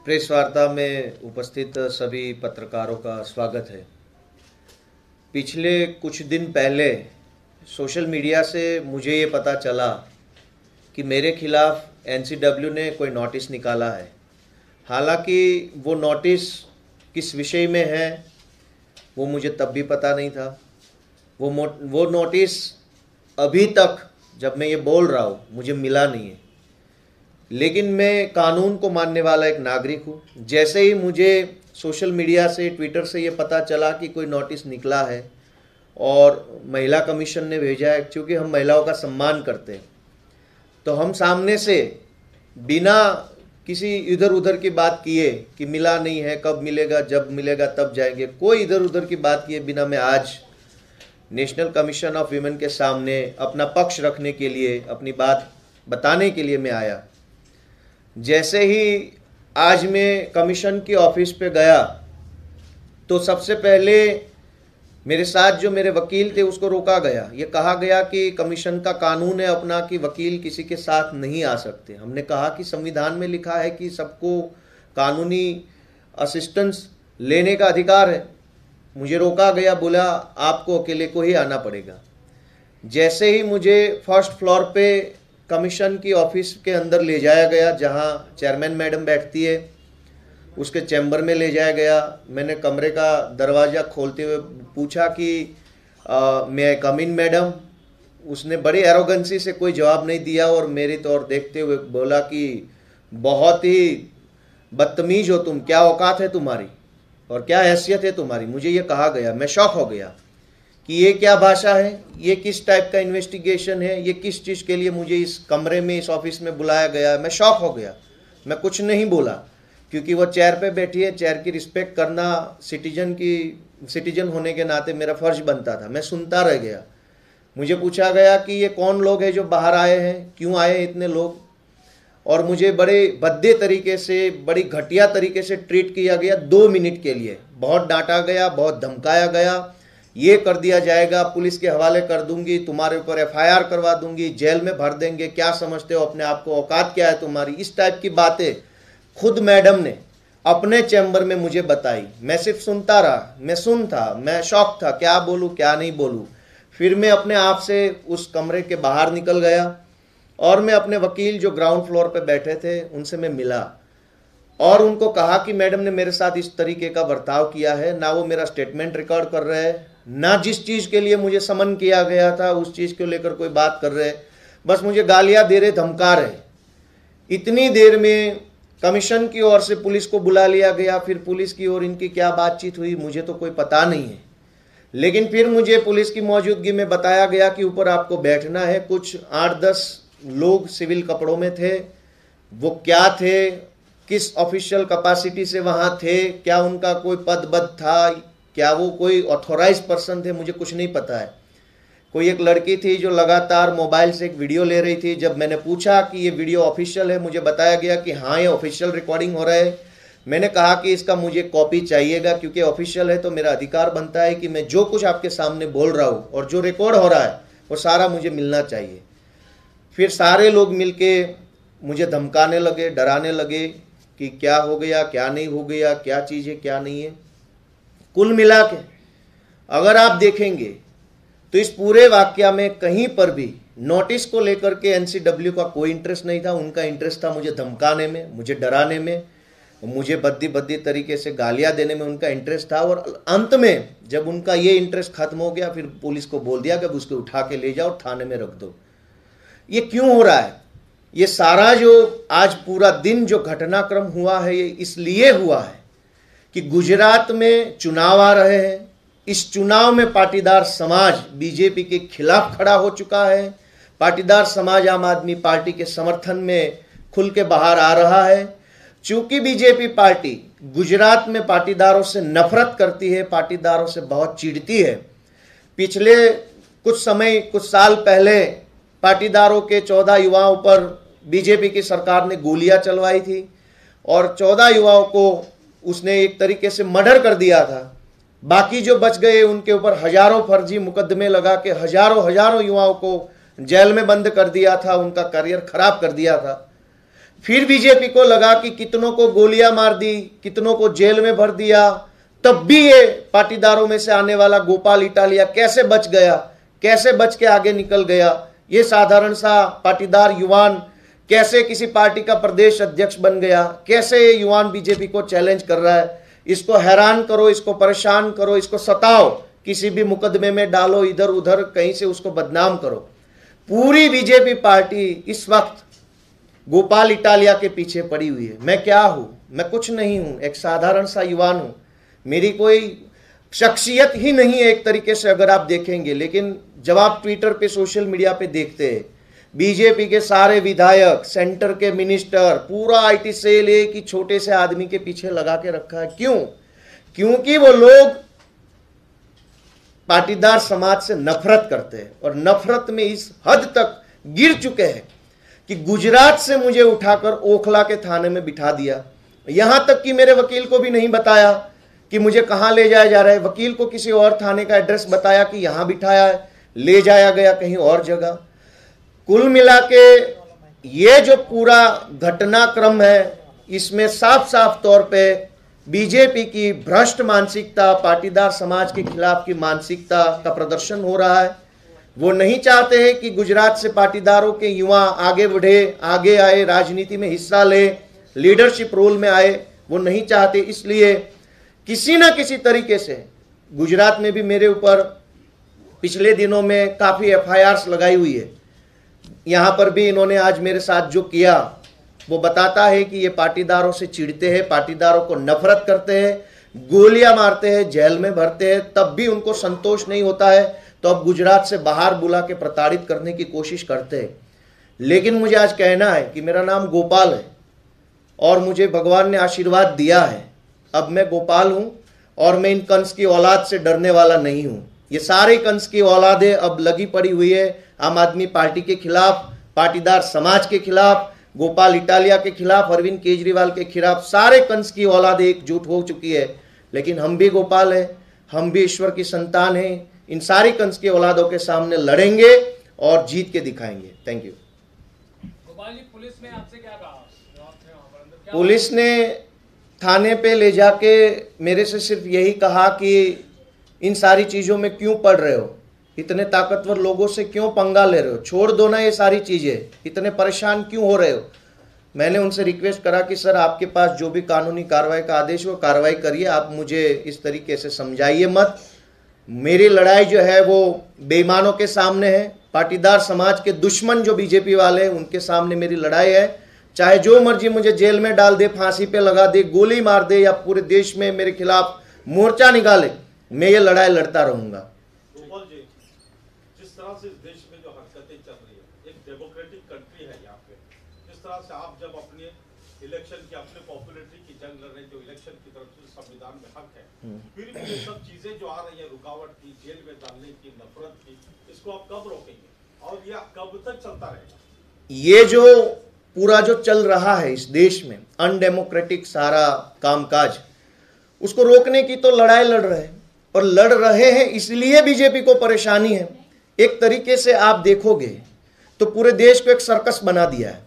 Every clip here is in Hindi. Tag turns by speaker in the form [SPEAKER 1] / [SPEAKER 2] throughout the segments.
[SPEAKER 1] प्रेस वार्ता में उपस्थित सभी पत्रकारों का स्वागत है। पिछले कुछ दिन पहले सोशल मीडिया से मुझे ये पता चला कि मेरे खिलाफ एनसीडब्ल्यू ने कोई नोटिस निकाला है। हालांकि वो नोटिस किस विषय में है वो मुझे तब भी पता नहीं था। वो नोटिस अभी तक जब मैं ये बोल रहा हूँ मुझे मिला नहीं है। लेकिन मैं कानून को मानने वाला एक नागरिक हूँ। जैसे ही मुझे सोशल मीडिया से, ट्विटर से ये पता चला कि कोई नोटिस निकला है और महिला कमीशन ने भेजा है, क्योंकि हम महिलाओं का सम्मान करते हैं, तो हम सामने से बिना किसी इधर उधर की बात किए कि मिला नहीं है, कब मिलेगा, जब मिलेगा तब जाएंगे, कोई इधर उधर की बात किए बिना मैं आज नेशनल कमीशन ऑफ वीमेन के सामने अपना पक्ष रखने के लिए, अपनी बात बताने के लिए मैं आया। जैसे ही आज मैं कमीशन की ऑफिस पे गया तो सबसे पहले मेरे साथ जो मेरे वकील थे उसको रोका गया। ये कहा गया कि कमीशन का कानून है अपना कि वकील किसी के साथ नहीं आ सकते। हमने कहा कि संविधान में लिखा है कि सबको कानूनी असिस्टेंस लेने का अधिकार है। मुझे रोका गया, बोला आपको अकेले को ही आना पड़ेगा। जैसे ही मुझे फर्स्ट फ्लोर पे कमीशन की ऑफिस के अंदर ले जाया गया, जहां चेयरमैन मैडम बैठती है, उसके चैम्बर में ले जाया गया। मैंने कमरे का दरवाज़ा खोलते हुए पूछा कि मैं आई कम इन मैडम। उसने बड़ी एरोगेंसी से कोई जवाब नहीं दिया और मेरी तौर देखते हुए बोला कि बहुत ही बदतमीज हो तुम, क्या औकात है तुम्हारी और क्या हैसियत है तुम्हारी। मुझे ये कहा गया। मैं शॉक हो गया कि ये क्या भाषा है, ये किस टाइप का इन्वेस्टिगेशन है, ये किस चीज़ के लिए मुझे इस कमरे में, इस ऑफिस में बुलाया गया। मैं शॉक हो गया। मैं कुछ नहीं बोला क्योंकि वो चेयर पे बैठी है। चेयर की रिस्पेक्ट करना सिटीजन होने के नाते मेरा फर्ज बनता था। मैं सुनता रह गया। मुझे पूछा गया कि ये कौन लोग हैं जो बाहर आए हैं, क्यों आए हैं इतने लोग, और मुझे बड़े भद्दे तरीके से, बड़ी घटिया तरीके से ट्रीट किया गया 2 मिनट के लिए। बहुत डांटा गया, बहुत धमकाया गया। ये कर दिया जाएगा, पुलिस के हवाले कर दूंगी, तुम्हारे ऊपर एफआईआर करवा दूंगी, जेल में भर देंगे, क्या समझते हो अपने आप को, औकात क्या है तुम्हारी। इस टाइप की बातें खुद मैडम ने अपने चैम्बर में मुझे बताई। मैं सिर्फ सुनता रहा। मैं सुन था, मैं शॉक था, क्या बोलूं क्या नहीं बोलूं। फिर मैं अपने आप से उस कमरे के बाहर निकल गया और मैं अपने वकील जो ग्राउंड फ्लोर पे बैठे थे उनसे मैं मिला और उनको कहा कि मैडम ने मेरे साथ इस तरीके का बर्ताव किया है। ना वो मेरा स्टेटमेंट रिकॉर्ड कर रहे हैं, ना जिस चीज़ के लिए मुझे समन किया गया था उस चीज़ को लेकर कोई बात कर रहे, बस मुझे गालियां दे रहे, धमका रहे। इतनी देर में कमीशन की ओर से पुलिस को बुला लिया गया। फिर पुलिस की ओर इनकी क्या बातचीत हुई मुझे तो कोई पता नहीं है। लेकिन फिर मुझे पुलिस की मौजूदगी में बताया गया कि ऊपर आपको बैठना है। कुछ 8-10 लोग सिविल कपड़ों में थे। वो क्या थे, किस ऑफिशियल कैपेसिटी से वहाँ थे, क्या उनका कोई पद था, क्या वो कोई ऑथोराइज पर्सन थे, मुझे कुछ नहीं पता है। कोई एक लड़की थी जो लगातार मोबाइल से एक वीडियो ले रही थी। जब मैंने पूछा कि ये वीडियो ऑफिशियल है, मुझे बताया गया कि हाँ ये ऑफिशियल रिकॉर्डिंग हो रहा है। मैंने कहा कि इसका मुझे कॉपी चाहिएगा, क्योंकि ऑफिशियल है तो मेरा अधिकार बनता है कि मैं जो कुछ आपके सामने बोल रहा हूँ और जो रिकॉर्ड हो रहा है वो सारा मुझे मिलना चाहिए। फिर सारे लोग मिलके मुझे धमकाने लगे, डराने लगे कि क्या हो गया, क्या नहीं हो गया, क्या चीज़ है, क्या नहीं है। कुल मिला के अगर आप देखेंगे तो इस पूरे वाकया में कहीं पर भी नोटिस को लेकर के एनसीडब्ल्यू का कोई इंटरेस्ट नहीं था। उनका इंटरेस्ट था मुझे धमकाने में, मुझे डराने में, मुझे बद्दी तरीके से गालियां देने में उनका इंटरेस्ट था। और अंत में जब उनका ये इंटरेस्ट खत्म हो गया, फिर पुलिस को बोल दिया कि अब उसको उठा के ले जाओ, थाने में रख दो। ये क्यों हो रहा है? ये सारा जो आज पूरा दिन जो घटनाक्रम हुआ है ये इसलिए हुआ है कि गुजरात में चुनाव आ रहे हैं। इस चुनाव में पाटीदार समाज बीजेपी के खिलाफ खड़ा हो चुका है। पाटीदार समाज आम आदमी पार्टी के समर्थन में खुल के बाहर आ रहा है। चूंकि बीजेपी पार्टी गुजरात में पाटीदारों से नफरत करती है, पाटीदारों से बहुत चिढ़ती है। पिछले कुछ साल पहले पाटीदारों के 14 युवाओं पर बीजेपी की सरकार ने गोलियां चलवाई थी और 14 युवाओं को उसने एक तरीके से मर्डर कर दिया था। बाकी जो बच गए उनके ऊपर हजारों फर्जी मुकदमे लगा के हजारों युवाओं को जेल में बंद कर दिया था, उनका करियर खराब कर दिया था। फिर बीजेपी को लगा कि कितनों को गोलियां मार दी, कितनों को जेल में भर दिया, तब भी ये पाटीदारों में से आने वाला गोपाल इटालिया कैसे बच गया, कैसे बच के आगे निकल गया। ये साधारण सा पाटीदार युवान कैसे किसी पार्टी का प्रदेश अध्यक्ष बन गया, कैसे ये युवान बीजेपी को चैलेंज कर रहा है। इसको हैरान करो, इसको परेशान करो, इसको सताओ, किसी भी मुकदमे में डालो, इधर उधर कहीं से उसको बदनाम करो। पूरी बीजेपी पार्टी इस वक्त गोपाल इटालिया के पीछे पड़ी हुई है। मैं क्या हूं? मैं कुछ नहीं हूं, एक साधारण सा युवान हूं। मेरी कोई शख्सियत ही नहीं है एक तरीके से अगर आप देखेंगे। लेकिन जब आप ट्विटर पे, सोशल मीडिया पे देखते हैं, बीजेपी के सारे विधायक, सेंटर के मिनिस्टर, पूरा आईटी सेल एक ही छोटे से आदमी के पीछे लगा के रखा है। क्यों? क्योंकि वो लोग पाटीदार समाज से नफरत करते हैं और नफरत में इस हद तक गिर चुके हैं कि गुजरात से मुझे उठाकर ओखला के थाने में बिठा दिया। यहां तक कि मेरे वकील को भी नहीं बताया कि मुझे कहां ले जाया जा रहा है। वकील को किसी और थाने का एड्रेस बताया कि यहां बिठाया है, ले जाया गया कहीं और जगह। कुल मिला के ये जो पूरा घटनाक्रम है, इसमें साफ साफ तौर पे बीजेपी की भ्रष्ट मानसिकता, पाटीदार समाज के खिलाफ की मानसिकता का प्रदर्शन हो रहा है। वो नहीं चाहते हैं कि गुजरात से पाटीदारों के युवा आगे बढ़े, आगे आए, राजनीति में हिस्सा ले, लीडरशिप रोल में आए। वो नहीं चाहते, इसलिए किसी ना किसी तरीके से गुजरात में भी मेरे ऊपर पिछले दिनों में काफ़ी FIRs लगाई हुई है। यहाँ पर भी इन्होंने आज मेरे साथ जो किया वो बताता है कि ये पाटीदारों से चिढ़ते हैं, पाटीदारों को नफरत करते हैं, गोलियां मारते हैं, जेल में भरते हैं, तब भी उनको संतोष नहीं होता है तो अब गुजरात से बाहर बुला के प्रताड़ित करने की कोशिश करते हैं। लेकिन मुझे आज कहना है कि मेरा नाम गोपाल है और मुझे भगवान ने आशीर्वाद दिया है। अब मैं गोपाल हूँ और मैं इन कंस की औलाद से डरने वाला नहीं हूँ। ये सारे कंस की औलादें अब लगी पड़ी हुई है आम आदमी पार्टी के खिलाफ, पाटीदार समाज के खिलाफ, गोपाल इटालिया के खिलाफ, अरविंद केजरीवाल के खिलाफ। सारे कंस की औलादें एकजुट हो चुकी है। लेकिन हम भी गोपाल है, हम भी ईश्वर की संतान हैं। इन सारी कंस की औलादों के सामने लड़ेंगे और जीत के दिखाएंगे। Thank you.
[SPEAKER 2] Gopal ji, police ने आपसे क्या कहा?
[SPEAKER 1] पुलिस ने थाने पे ले जाके मेरे से सिर्फ यही कहा कि इन सारी चीज़ों में क्यों पड़ रहे हो, इतने ताकतवर लोगों से क्यों पंगा ले रहे हो, छोड़ दो ना ये सारी चीज़ें, इतने परेशान क्यों हो रहे हो। मैंने उनसे रिक्वेस्ट करा कि सर आपके पास जो भी कानूनी कार्रवाई का आदेश हो कार्रवाई करिए, आप मुझे इस तरीके से समझाइए मत। मेरी लड़ाई जो है वो बेईमानों के सामने है, पाटीदार समाज के दुश्मन जो बीजेपी वाले हैं उनके सामने मेरी लड़ाई है। चाहे जो मर्जी मुझे जेल में डाल दे, फांसी पे लगा दे, गोली मार दे या पूरे देश में मेरे खिलाफ मोर्चा निकाले, मैं ये लड़ाई लड़ता रहूंगा।
[SPEAKER 3] गोपाल जी, जिस तरह से इस देश में जो हरकतें चल रही है, एक डेमोक्रेटिक कंट्री है यहाँ पे, जिस तरह से आप जब अपने इलेक्शन की, अपने पॉपुलैरिटी की जंग लड़ रहे हैं, जो इलेक्शन की तरफ से संविधान में हक है, फिर भी ये सब चीजें जो आ रही है, रुकावट की, जेल में डालने की, नफरत की, इसको आप कब रोकेंगे और यह कब तक चलता रहेगा?
[SPEAKER 1] ये जो पूरा जो चल रहा है इस देश में अनडेमोक्रेटिक सारा कामकाज, उसको रोकने की तो लड़ाई लड़ रहे हैं और लड़ रहे हैं, इसलिए बीजेपी को परेशानी है। एक तरीके से आप देखोगे तो पूरे देश को एक सर्कस बना दिया है।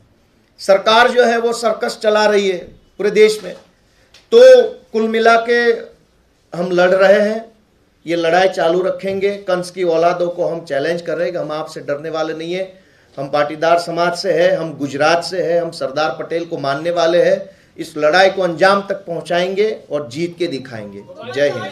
[SPEAKER 1] सरकार जो है वो सर्कस चला रही है पूरे देश में। तो कुल मिला के हम लड़ रहे हैं, ये लड़ाई चालू रखेंगे। कंस की औलादों को हम चैलेंज कर रहे हैं कि हम आपसे डरने वाले नहीं है। हम पाटीदार समाज से है, हम गुजरात से है, हम सरदार पटेल को मानने वाले हैं। इस लड़ाई को अंजाम तक पहुंचाएंगे और जीत के दिखाएंगे। जय हिंद।